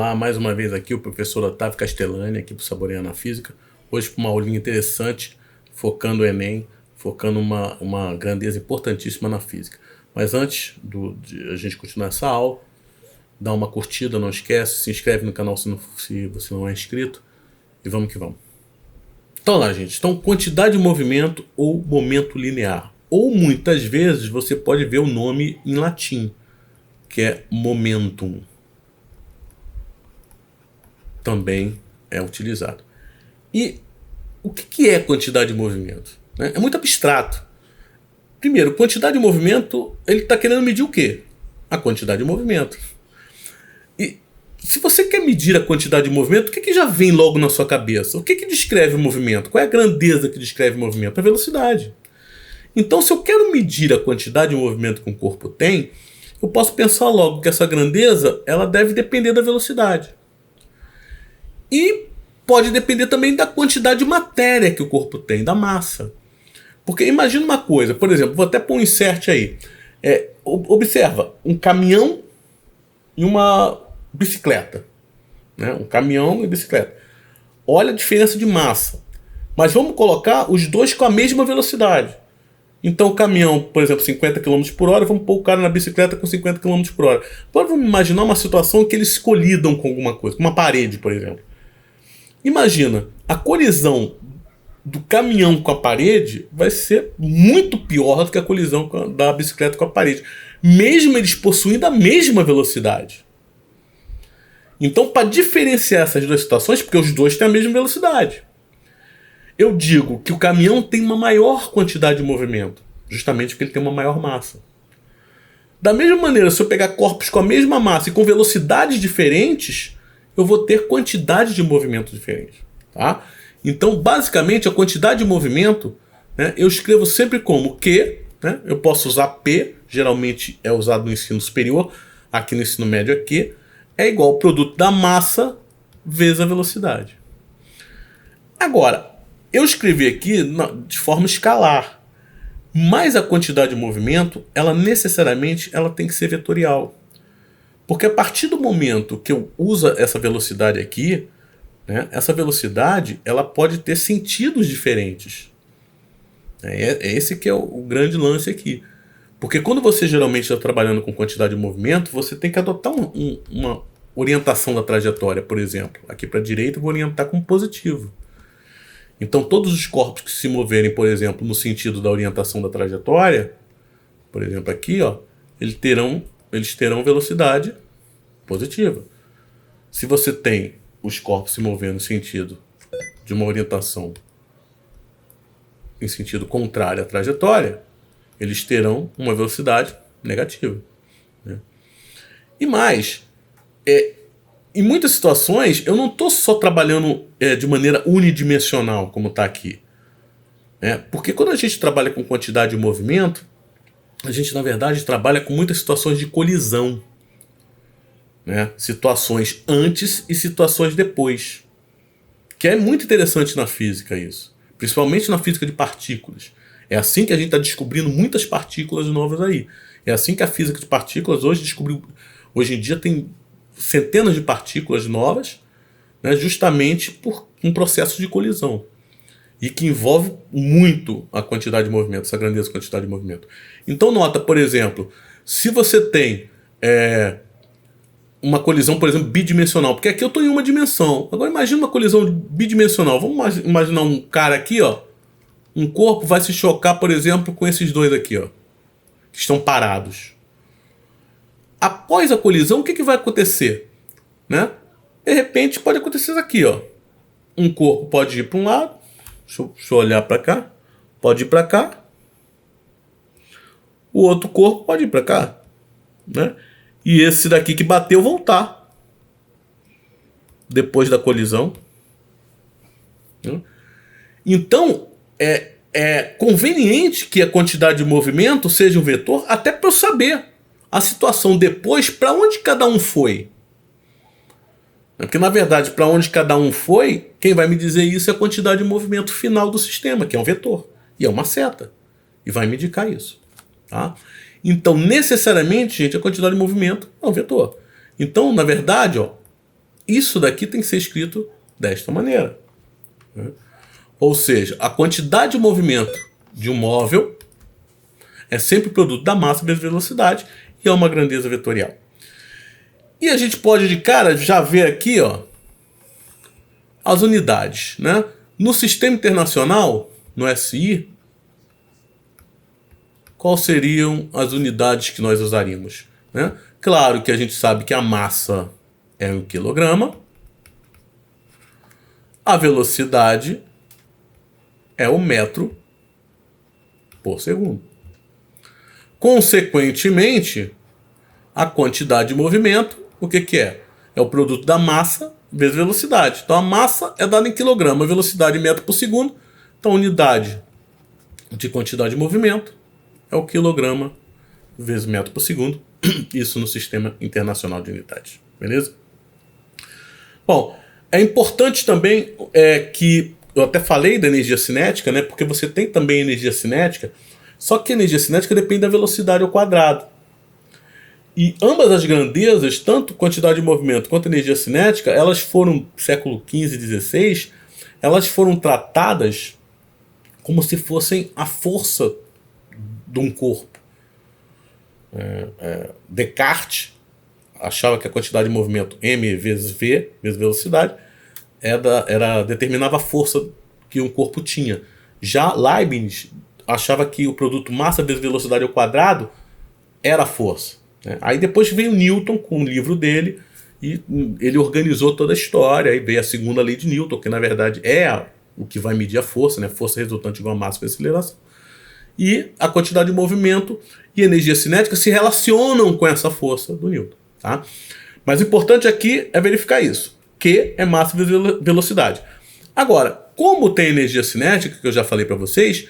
Olá, mais uma vez aqui o professor Otávio Castellani, aqui para o Saboreando a Física. Hoje para uma aulinha interessante, focando o Enem, focando uma grandeza importantíssima na física. Mas antes de a gente continuar essa aula, dá uma curtida, não esquece, se inscreve no canal se você não é inscrito e vamos que vamos. Então lá, gente, então quantidade de movimento ou momento linear. Ou muitas vezes você pode ver o nome em latim, que é momentum. Também é utilizado. E o que é quantidade de movimento? É muito abstrato. Primeiro, quantidade de movimento, ele está querendo medir o quê? A quantidade de movimento. E se você quer medir a quantidade de movimento, o que já vem logo na sua cabeça? O que descreve o movimento? Qual é a grandeza que descreve o movimento? A velocidade. Então, se eu quero medir a quantidade de movimento que um corpo tem, eu posso pensar logo que essa grandeza ela deve depender da velocidade. E pode depender também da quantidade de matéria que o corpo tem, da massa. Porque imagina uma coisa, por exemplo, vou até pôr um insert aí. Observa, um caminhão e uma bicicleta. Né? Um caminhão e bicicleta. Olha a diferença de massa. Mas vamos colocar os dois com a mesma velocidade. Então o caminhão, por exemplo, 50 km por hora, vamos pôr o cara na bicicleta com 50 km por hora. Agora vamos imaginar uma situação em que eles colidam com alguma coisa, com uma parede, por exemplo. Imagina, a colisão do caminhão com a parede vai ser muito pior do que a colisão da bicicleta com a parede, mesmo eles possuindo a mesma velocidade. Então, para diferenciar essas duas situações, porque os dois têm a mesma velocidade, eu digo que o caminhão tem uma maior quantidade de movimento, justamente porque ele tem uma maior massa. Da mesma maneira, se eu pegar corpos com a mesma massa e com velocidades diferentes, eu vou ter quantidade de movimento diferente. Tá? Então, basicamente, a quantidade de movimento, né, eu escrevo sempre como Q, né, eu posso usar P, geralmente é usado no ensino superior, aqui no ensino médio é Q, é igual ao produto da massa vezes a velocidade. Agora, eu escrevi aqui de forma escalar, mas a quantidade de movimento, ela necessariamente tem que ser vetorial. Porque a partir do momento que eu uso essa velocidade aqui, né, essa velocidade ela pode ter sentidos diferentes. É esse que é o grande lance aqui. Porque quando você geralmente está trabalhando com quantidade de movimento, você tem que adotar uma orientação da trajetória, por exemplo. Aqui para a direita eu vou orientar como positivo. Então todos os corpos que se moverem, por exemplo, no sentido da orientação da trajetória, por exemplo aqui, ó, eles terão velocidade positiva. Se você tem os corpos se movendo no sentido de uma orientação em sentido contrário à trajetória, eles terão uma velocidade negativa. Né? E mais, em muitas situações, eu não estou só trabalhando de maneira unidimensional, como está aqui. Porque quando a gente trabalha com quantidade de movimento, a gente, na verdade, trabalha com muitas situações de colisão. Né? Situações antes e situações depois. Que é muito interessante na física isso. Principalmente na física de partículas. É assim que a gente está descobrindo muitas partículas novas aí. É assim que a física de partículas hoje em dia tem centenas de partículas novas, né, justamente por um processo de colisão. E que envolve muito a quantidade de movimento, essa grandeza quantidade de movimento. Então nota, por exemplo, se você tem uma colisão, por exemplo, bidimensional, porque aqui eu estou em uma dimensão. Agora imagina uma colisão bidimensional. Vamos imaginar um cara aqui, ó, um corpo vai se chocar, por exemplo, com esses dois aqui, ó, que estão parados. Após a colisão, o que vai acontecer? Né? De repente pode acontecer isso aqui, ó. Um corpo pode ir para um lado, deixa eu olhar para cá, pode ir para cá. O outro corpo pode ir para cá, né? E esse daqui que bateu voltar depois da colisão. Então, é conveniente que a quantidade de movimento seja um vetor, até para eu saber a situação depois, para onde cada um foi. Porque, na verdade, para onde cada um foi, quem vai me dizer isso é a quantidade de movimento final do sistema, que é um vetor. E é uma seta. E vai me indicar isso. Tá? Então, necessariamente, gente, a quantidade de movimento é um vetor. Então, na verdade, ó, isso daqui tem que ser escrito desta maneira, né? Ou seja, a quantidade de movimento de um móvel é sempre produto da massa vezes velocidade e é uma grandeza vetorial. E a gente pode de cara já ver aqui, ó, as unidades, né? No sistema internacional, no SI, quais seriam as unidades que nós usaríamos, né? Claro que a gente sabe que a massa é 1 quilograma, a velocidade é o metro por segundo. Consequentemente, a quantidade de movimento, o que é? É o produto da massa vezes velocidade. Então a massa é dada em quilograma, a velocidade em metro por segundo. Então a unidade de quantidade de movimento é o quilograma vezes metro por segundo. Isso no Sistema Internacional de Unidades. Beleza? Bom, é importante também que eu até falei da energia cinética, né? Porque você tem também energia cinética, só que a energia cinética depende da velocidade ao quadrado. E ambas as grandezas, tanto quantidade de movimento quanto energia cinética, elas foram, século XV e XVI, elas foram tratadas como se fossem a força de um corpo. Descartes achava que a quantidade de movimento m vezes v, vezes velocidade, determinava a força que um corpo tinha. Já Leibniz achava que o produto massa vezes velocidade ao quadrado era a força. Aí depois veio Newton com o livro dele e ele organizou toda a história. Aí veio a segunda lei de Newton, que na verdade é o que vai medir a força, né? Força resultante igual a massa vezes aceleração. E a quantidade de movimento e energia cinética se relacionam com essa força do Newton. Tá? Mas o importante aqui é verificar isso. Q é massa vezes velocidade. Agora, como tem energia cinética, que eu já falei para vocês,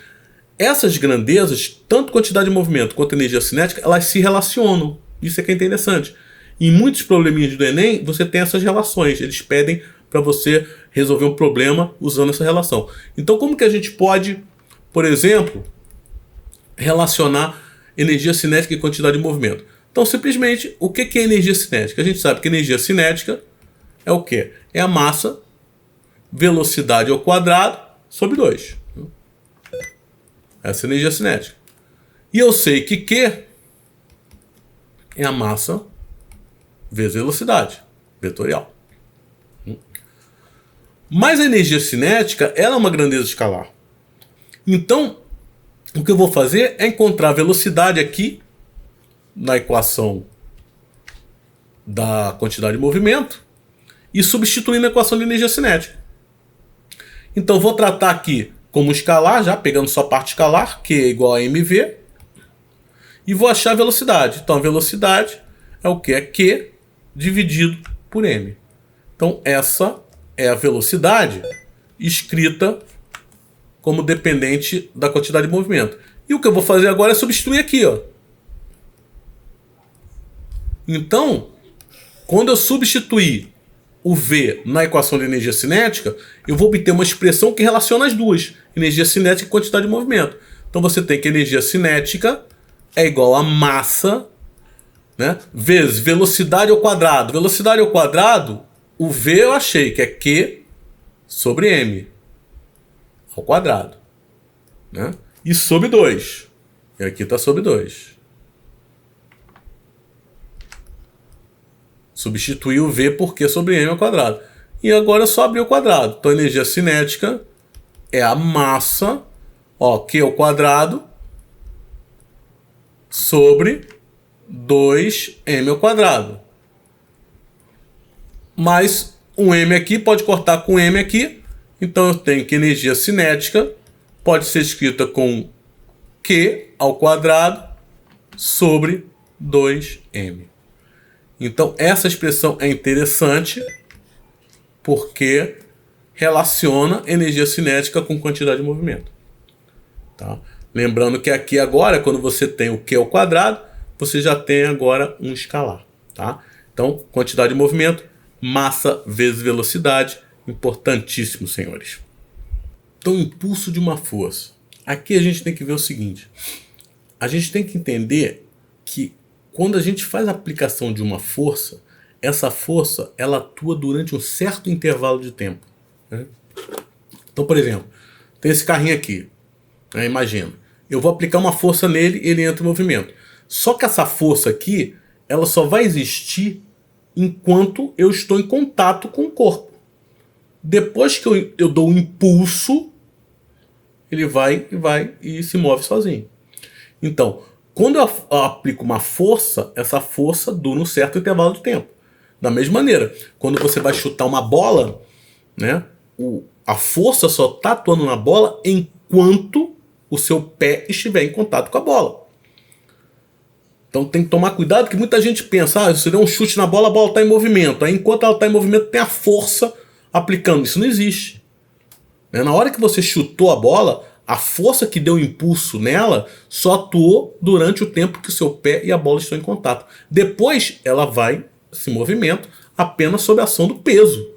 essas grandezas, tanto quantidade de movimento quanto energia cinética, elas se relacionam. Isso é que é interessante. Em muitos probleminhas do Enem, você tem essas relações. Eles pedem para você resolver um problema usando essa relação. Então, como que a gente pode, por exemplo, relacionar energia cinética e quantidade de movimento? Então, simplesmente, o que é energia cinética? A gente sabe que energia cinética é o quê? É a massa, velocidade ao quadrado, sobre 2. Essa é a energia cinética. E eu sei que Q é a massa vezes velocidade vetorial. Mas a energia cinética, ela é uma grandeza escalar. Então, o que eu vou fazer é encontrar a velocidade aqui na equação da quantidade de movimento e substituir na equação de energia cinética. Então vou tratar aqui como escalar, já pegando só a parte escalar, Q é igual a mv, e vou achar a velocidade. Então a velocidade é o que? É Q dividido por m. Então essa é a velocidade escrita como dependente da quantidade de movimento. E o que eu vou fazer agora é substituir aqui, ó. Então, quando eu substituir o V na equação de energia cinética, eu vou obter uma expressão que relaciona as duas, energia cinética e quantidade de movimento. Então você tem que energia cinética é igual a massa, né, vezes velocidade ao quadrado. Velocidade ao quadrado, o V eu achei que é Q sobre M ao quadrado, né? E sobre 2. E aqui está sobre 2. Substituir o V por Q sobre M ao quadrado. E agora é só abrir o quadrado. Então a energia cinética é a massa, ó, Q ao quadrado sobre 2M ao quadrado. Mais um M aqui, pode cortar com M aqui. Então eu tenho que energia cinética pode ser escrita com Q ao quadrado sobre 2M. Então essa expressão é interessante porque relaciona energia cinética com quantidade de movimento. Tá? Lembrando que aqui agora, quando você tem o Q ao quadrado, você já tem agora um escalar. Tá? Então, quantidade de movimento, massa vezes velocidade, importantíssimo, senhores. Então, impulso de uma força. Aqui a gente tem que ver o seguinte. A gente tem que entender que quando a gente faz a aplicação de uma força, essa força ela atua durante um certo intervalo de tempo, né? Então, por exemplo, tem esse carrinho aqui, né? Imagina, eu vou aplicar uma força nele, ele entra em movimento. Só que essa força aqui, ela só vai existir enquanto eu estou em contato com o corpo. Depois que eu dou um impulso, ele vai e se move sozinho. Então, quando eu aplico uma força, essa força dura um certo intervalo de tempo. Da mesma maneira, quando você vai chutar uma bola, né, a força só está atuando na bola enquanto o seu pé estiver em contato com a bola. Então tem que tomar cuidado, que muita gente pensa, se der um chute na bola, a bola está em movimento. Aí enquanto ela está em movimento, tem a força aplicando. Isso não existe. Na hora que você chutou a bola, a força que deu impulso nela só atuou durante o tempo que o seu pé e a bola estão em contato. Depois ela vai se movimento apenas sob a ação do peso.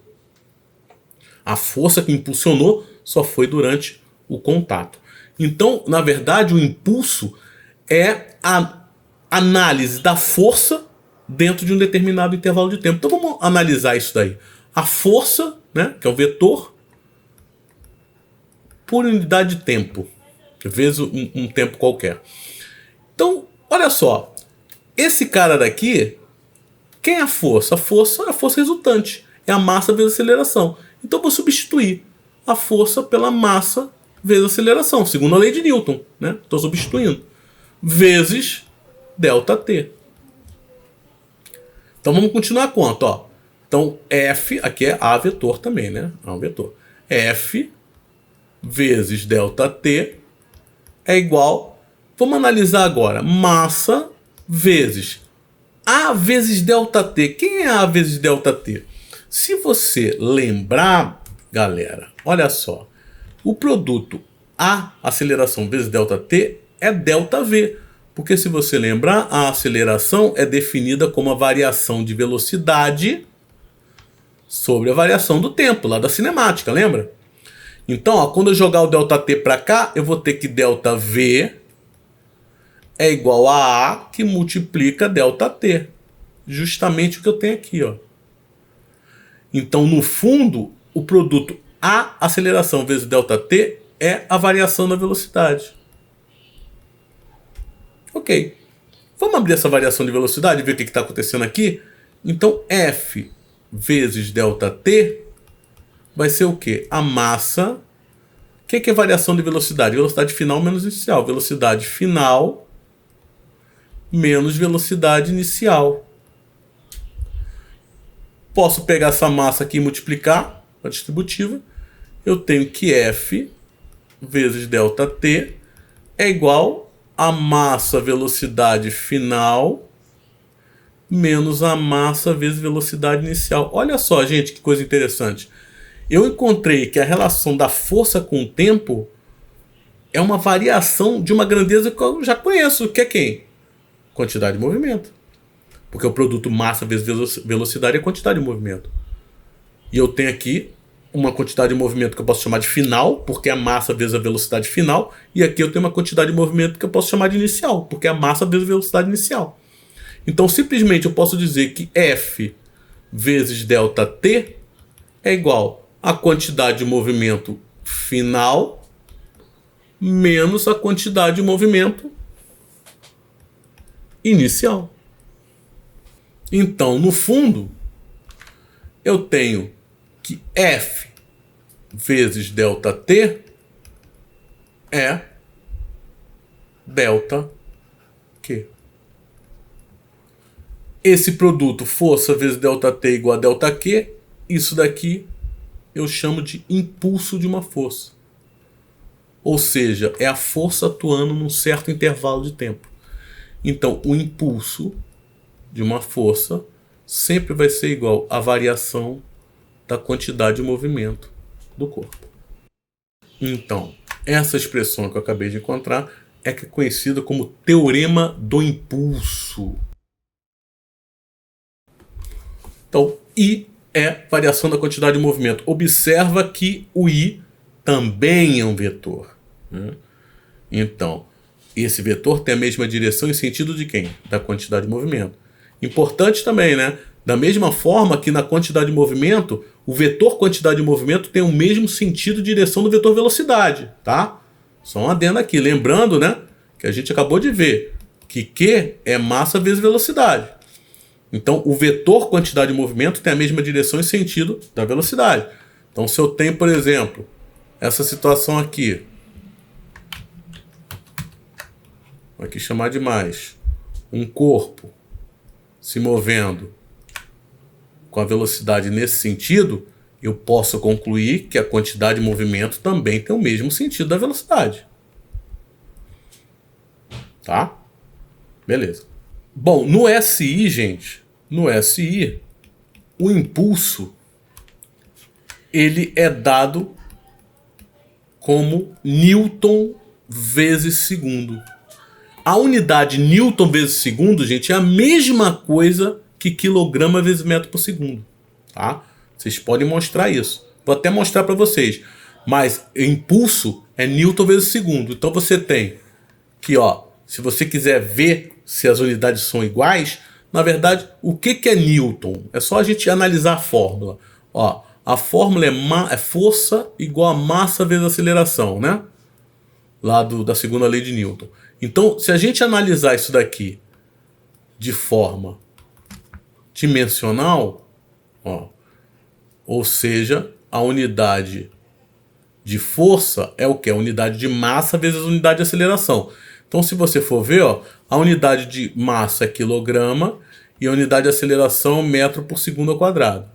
A força que impulsionou só foi durante o contato. Então, na verdade, o impulso é a análise da força dentro de um determinado intervalo de tempo. Então vamos analisar isso daí. A força, né, que é o vetor, por unidade de tempo, vezes um tempo qualquer. Então, olha só. Esse cara daqui, quem é a força? A força é a força resultante. É a massa vezes a aceleração. Então eu vou substituir a força pela massa vezes a aceleração, segundo a lei de Newton, né? Estou substituindo. Vezes ΔT. Então vamos continuar a conta, ó. Então F, aqui é A vetor também, né? É um vetor. F vezes ΔT é igual... Vamos analisar agora. Massa vezes A vezes ΔT. Quem é A vezes ΔT? Se você lembrar, galera, olha só. O produto A aceleração vezes ΔT é ΔV. Porque se você lembrar, a aceleração é definida como a variação de velocidade sobre a variação do tempo, lá da cinemática, lembra? Então, ó, quando eu jogar o ΔT para cá, eu vou ter que ΔV é igual a A que multiplica ΔT. Justamente o que eu tenho aqui, ó. Então, no fundo, o produto A aceleração vezes ΔT é a variação da velocidade. Ok. Vamos abrir essa variação de velocidade e ver o que está acontecendo aqui? Então, F vezes ΔT vai ser o quê? A massa. O que é variação de velocidade? Velocidade final menos inicial. Velocidade final menos velocidade inicial. Posso pegar essa massa aqui e multiplicar a distributiva. Eu tenho que F vezes ΔT é igual a massa velocidade final menos a massa vezes velocidade inicial. Olha só, gente, que coisa interessante. Eu encontrei que a relação da força com o tempo é uma variação de uma grandeza que eu já conheço, que é quem? Quantidade de movimento. Porque o produto massa vezes velocidade é quantidade de movimento. E eu tenho aqui uma quantidade de movimento que eu posso chamar de final, porque é a massa vezes a velocidade final. E aqui eu tenho uma quantidade de movimento que eu posso chamar de inicial, porque é a massa vezes a velocidade inicial. Então, simplesmente eu posso dizer que F vezes ΔT é igual a quantidade de movimento final menos a quantidade de movimento inicial. Então, no fundo, eu tenho que F vezes ΔT é ΔQ. Esse produto, força vezes ΔT igual a ΔQ, isso daqui eu chamo de impulso de uma força. Ou seja, é a força atuando num certo intervalo de tempo. Então, o impulso de uma força sempre vai ser igual à variação da quantidade de movimento do corpo. Então, essa expressão que eu acabei de encontrar é conhecida como teorema do impulso. Então, I é variação da quantidade de movimento. Observa que o I também é um vetor, né? Então, esse vetor tem a mesma direção e sentido de quem? Da quantidade de movimento. Importante também, né? Da mesma forma que na quantidade de movimento, o vetor quantidade de movimento tem o mesmo sentido e direção do vetor velocidade, tá? Só um adendo aqui, lembrando, né, que a gente acabou de ver que Q é massa vezes velocidade. Então, o vetor quantidade de movimento tem a mesma direção e sentido da velocidade. Então, se eu tenho, por exemplo, essa situação aqui, vou aqui chamar de mais, um corpo se movendo com a velocidade nesse sentido, eu posso concluir que a quantidade de movimento também tem o mesmo sentido da velocidade. Tá? Beleza. Bom, no SI, gente, no SI, o impulso ele é dado como Newton vezes segundo. A unidade Newton vezes segundo, gente, é a mesma coisa que quilograma vezes metro por segundo, tá? Vocês podem mostrar isso. Vou até mostrar para vocês. Mas impulso é Newton vezes segundo. Então você tem que, ó, se você quiser ver se as unidades são iguais, na verdade, o que é Newton? É só a gente analisar a fórmula. Ó, a fórmula é força igual a massa vezes aceleração, né? Lá da segunda lei de Newton. Então, se a gente analisar isso daqui de forma dimensional, ó, ou seja, a unidade de força é o que? A unidade de massa vezes a unidade de aceleração. Então, se você for ver, ó, a unidade de massa é quilograma e a unidade de aceleração é metro por segundo ao quadrado.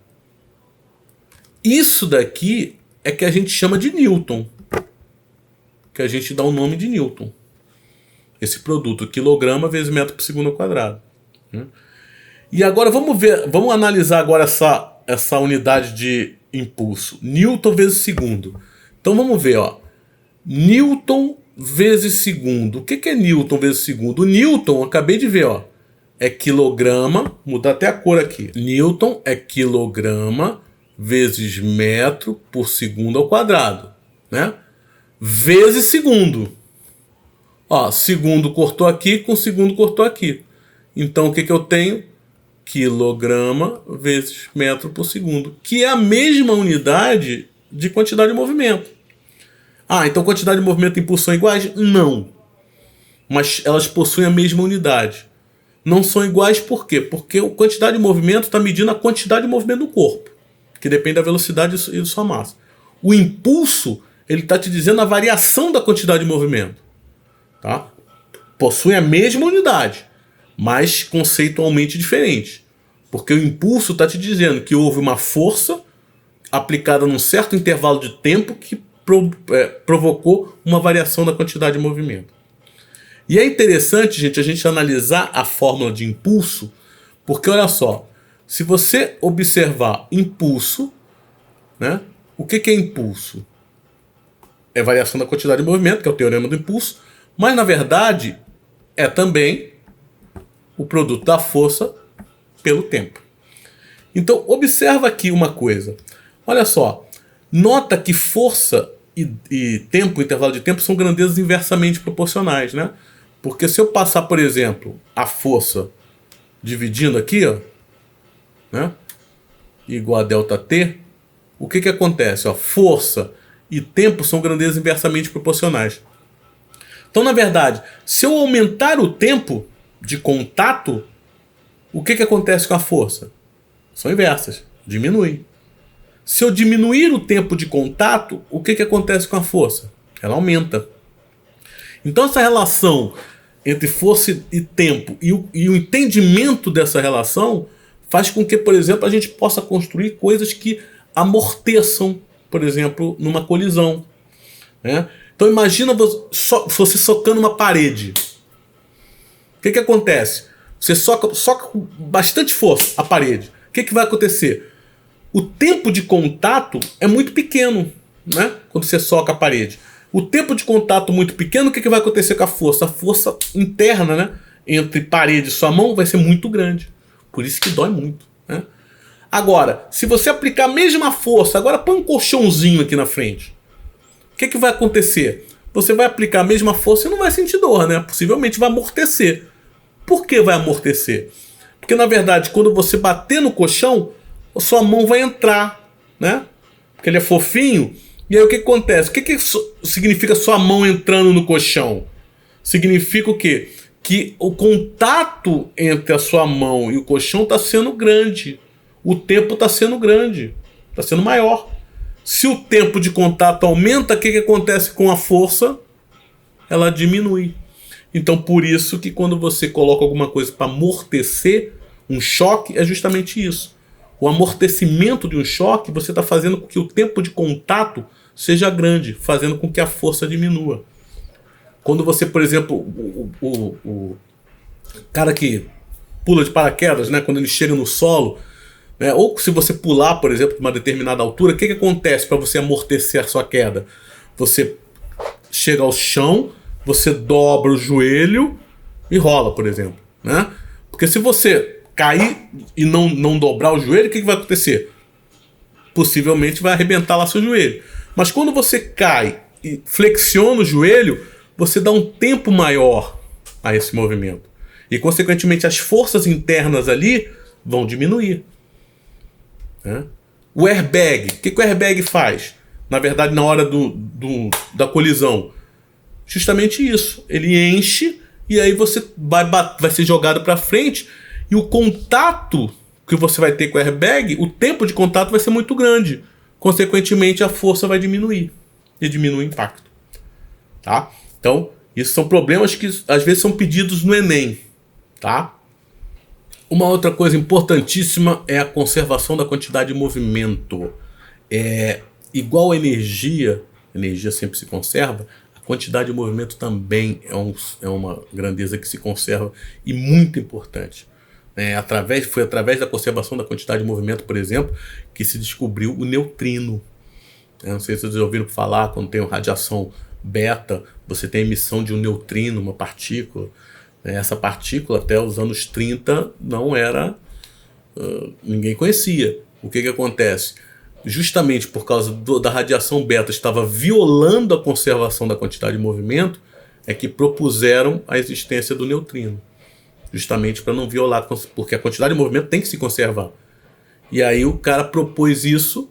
Isso daqui é que a gente chama de Newton, que a gente dá o nome de Newton. Esse produto, quilograma vezes metro por segundo ao quadrado. E agora vamos analisar agora essa unidade de impulso. Newton vezes segundo. Então vamos ver, ó. Newton vezes segundo. O que é Newton vezes segundo? O Newton, acabei de ver, ó, é quilograma, mudar até a cor aqui. Newton é quilograma vezes metro por segundo ao quadrado, né? Vezes segundo. Ó, segundo cortou aqui com segundo cortou aqui. Então o que eu tenho? Quilograma vezes metro por segundo, que é a mesma unidade de quantidade de movimento. Ah, então quantidade de movimento e impulso são iguais? Não. Mas elas possuem a mesma unidade. Não são iguais por quê? Porque a quantidade de movimento está medindo a quantidade de movimento do corpo, que depende da velocidade e da sua massa. O impulso, ele está te dizendo a variação da quantidade de movimento. Tá? Possui a mesma unidade, mas conceitualmente diferente. Porque o impulso está te dizendo que houve uma força aplicada num certo intervalo de tempo que provocou uma variação da quantidade de movimento. E é interessante, gente, a gente analisar a fórmula de impulso, porque olha só, se você observar impulso, né, o que é impulso? É variação da quantidade de movimento, que é o teorema do impulso, mas na verdade é também o produto da força pelo tempo. Então observa aqui uma coisa. Olha só, nota que força e tempo, intervalo de tempo, são grandezas inversamente proporcionais, né? Porque se eu passar, por exemplo, a força dividindo aqui, ó, né, igual a ΔT, o que acontece? Ó, força e tempo são grandezas inversamente proporcionais. Então, na verdade, se eu aumentar o tempo de contato, o que acontece com a força? São inversas, diminui. Se eu diminuir o tempo de contato, o que acontece com a força? Ela aumenta. Então essa relação entre força e tempo e o entendimento dessa relação faz com que, por exemplo, a gente possa construir coisas que amorteçam, por exemplo, numa colisão, né? Então imagina você socando uma parede. O que acontece? Você soca com bastante força a parede. O que vai acontecer? O tempo de contato é muito pequeno, né? Quando você soca a parede. O tempo de contato muito pequeno, o que vai acontecer com a força? A força interna, né, entre parede e sua mão vai ser muito grande. Por isso que dói muito, né? Agora, se você aplicar a mesma força, agora põe um colchãozinho aqui na frente. O que vai acontecer? Você vai aplicar a mesma força e não vai sentir dor, né? Possivelmente vai amortecer. Por que vai amortecer? Porque, na verdade, quando você bater no colchão, a sua mão vai entrar, né? Porque ele é fofinho. E aí o que acontece? O que significa sua mão entrando no colchão? Significa o quê? Que o contato entre a sua mão e o colchão está sendo grande. O tempo está sendo grande. Está sendo maior. Se o tempo de contato aumenta, o que acontece com a força? Ela diminui. Então, por isso que quando você coloca alguma coisa para amortecer um choque, é justamente isso. O amortecimento de um choque, você está fazendo com que o tempo de contato seja grande, fazendo com que a força diminua. Quando você, por exemplo, o cara que pula de paraquedas, né, quando ele chega no solo, né, ou se você pular, por exemplo, de uma determinada altura, o que acontece para você amortecer a sua queda? Você chega ao chão, você dobra o joelho e rola, por exemplo, né? Porque se você cair e não dobrar o joelho, o que vai acontecer? Possivelmente vai arrebentar lá seu joelho. Mas quando você cai e flexiona o joelho, você dá um tempo maior a esse movimento. E, consequentemente, as forças internas ali vão diminuir. Né? O airbag, o que o airbag faz? Na verdade, na hora da colisão, justamente isso. Ele enche e aí você vai ser jogado para frente e o contato que você vai ter com o airbag, o tempo de contato vai ser muito grande. Consequentemente, a força vai diminuir e diminui o impacto. Tá? Então, isso são problemas que às vezes são pedidos no Enem. Tá? Uma outra coisa importantíssima é a conservação da quantidade de movimento. Igual a energia sempre se conserva, a quantidade de movimento também é uma grandeza que se conserva e muito importante. Foi através da conservação da quantidade de movimento, por exemplo, que se descobriu o neutrino. Não sei se vocês ouviram falar, quando tem radiação beta, você tem a emissão de um neutrino, uma partícula. Essa partícula, até os anos 30, não era... ninguém conhecia. O que acontece? Justamente por causa da radiação beta estava violando a conservação da quantidade de movimento, é que propuseram a existência do neutrino. Justamente para não violar, porque a quantidade de movimento tem que se conservar. E aí o cara propôs isso,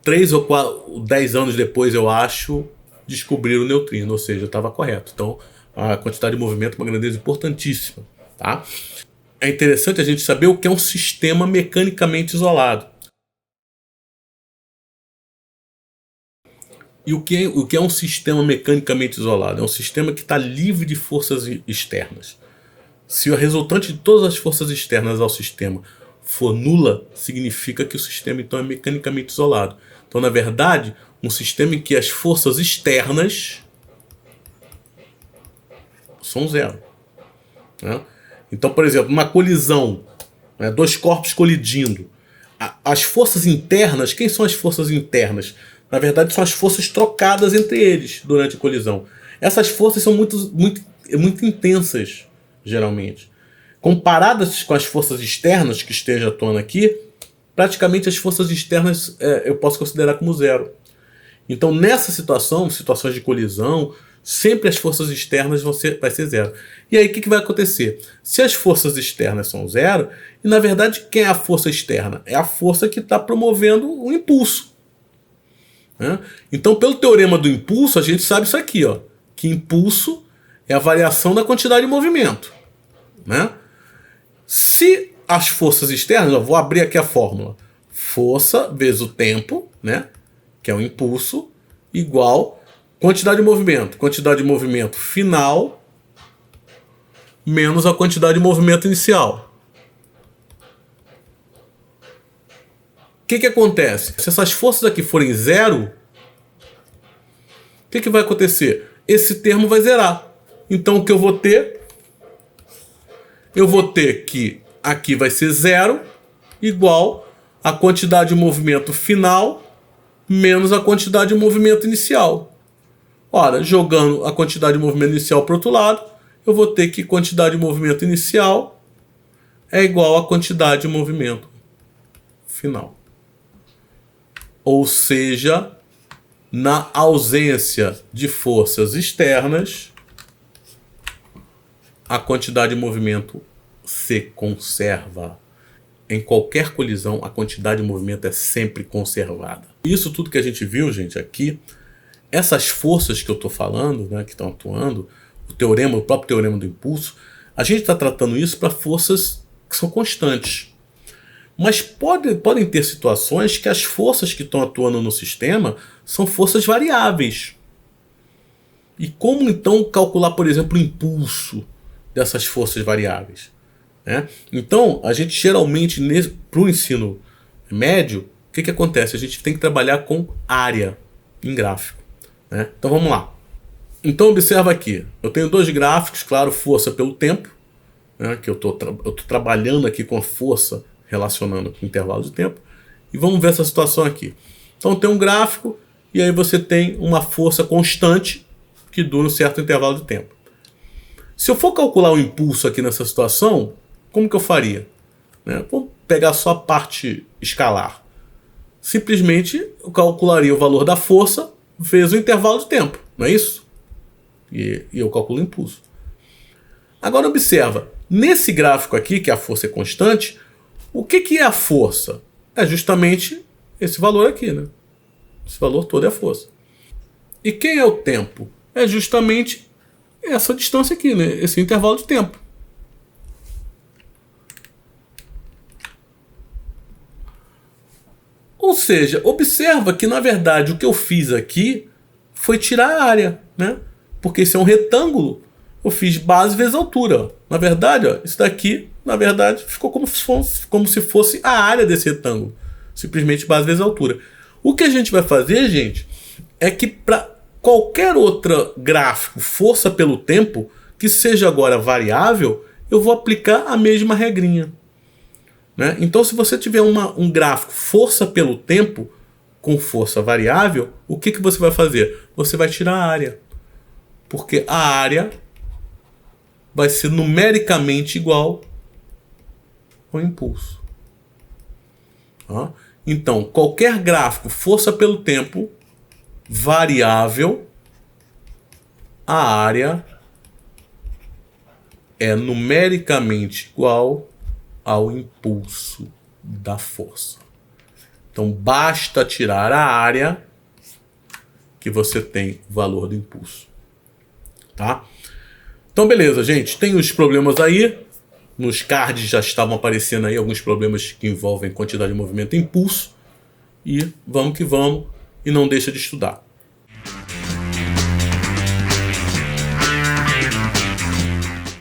3 ou 10 anos depois, eu acho, descobriram o neutrino, ou seja, estava correto. Então, a quantidade de movimento é uma grandeza importantíssima. Tá? É interessante a gente saber o que é um sistema mecanicamente isolado. E o que é um sistema mecanicamente isolado? É um sistema que está livre de forças externas. Se o resultante de todas as forças externas ao sistema for nula, significa que o sistema então é mecanicamente isolado. Então, na verdade, um sistema em que as forças externas são zero. Né? Então, por exemplo, uma colisão, né, dois corpos colidindo, as forças internas, quem são as forças internas? Na verdade, são as forças trocadas entre eles durante a colisão. Essas forças são muito intensas, geralmente. Comparadas com as forças externas que estejam atuando aqui, praticamente as forças externas eu posso considerar como zero. Então, nessa situação, situações de colisão, sempre as forças externas vai ser zero. E aí, o que vai acontecer? Se as forças externas são zero, e na verdade, quem é a força externa? É a força que está promovendo o impulso. Né? Então, pelo teorema do impulso, a gente sabe isso aqui, ó, que impulso é a variação da quantidade de movimento. Né? Se as forças externas, vou abrir aqui a fórmula, força vezes o tempo, né, que é o impulso, igual quantidade de movimento final menos a quantidade de movimento inicial. O que acontece? Se essas forças aqui forem zero, o que vai acontecer? Esse termo vai zerar. Então o que eu vou ter? Eu vou ter que aqui vai ser zero igual a quantidade de movimento final menos a quantidade de movimento inicial. Ora, jogando a quantidade de movimento inicial para o outro lado, eu vou ter que quantidade de movimento inicial é igual a quantidade de movimento final. Ou seja, na ausência de forças externas, a quantidade de movimento se conserva. Em qualquer colisão, a quantidade de movimento é sempre conservada. Isso tudo que a gente viu, gente, aqui, essas forças que eu estou falando, né, que estão atuando, o próprio teorema do impulso, a gente está tratando isso para forças que são constantes. Mas podem ter situações que as forças que estão atuando no sistema são forças variáveis. E como então calcular, por exemplo, o impulso dessas forças variáveis? Né? Então, a gente geralmente, para o ensino médio, o que acontece? A gente tem que trabalhar com área em gráfico. Né? Então vamos lá. Então observa aqui, eu tenho dois gráficos, claro, força pelo tempo, né? Que eu tô trabalhando aqui com a força relacionando com o intervalo de tempo. E vamos ver essa situação aqui. Então tem um gráfico e aí você tem uma força constante que dura um certo intervalo de tempo. Se eu for calcular o impulso aqui nessa situação, como que eu faria? Né? Vamos pegar só a parte escalar. Simplesmente eu calcularia o valor da força vezes o intervalo de tempo, não é isso? E eu calculo o impulso. Agora observa, nesse gráfico aqui, que a força é constante, o que é a força? É justamente esse valor aqui, né? Esse valor todo é a força. E quem é o tempo? É justamente essa distância aqui, né? Esse intervalo de tempo. Ou seja, observa que na verdade o que eu fiz aqui foi tirar a área, né? Porque esse é um retângulo, eu fiz base vezes altura. Na verdade, ó, isso daqui, na verdade, ficou como se fosse a área desse retângulo. Simplesmente base vezes altura. O que a gente vai fazer, gente, é que para qualquer outro gráfico, força pelo tempo, que seja agora variável, eu vou aplicar a mesma regrinha. Né? Então, se você tiver um gráfico força pelo tempo com força variável, o que você vai fazer? Você vai tirar a área. Porque a área vai ser numericamente igual ao impulso. Tá? Então, qualquer gráfico força pelo tempo variável, a área é numericamente igual ao impulso da força. Então basta tirar a área que você tem o valor do impulso. Tá? Então beleza, gente. Tem os problemas aí. Nos cards já estavam aparecendo aí alguns problemas que envolvem quantidade de movimento e impulso. E vamos que vamos. E não deixa de estudar.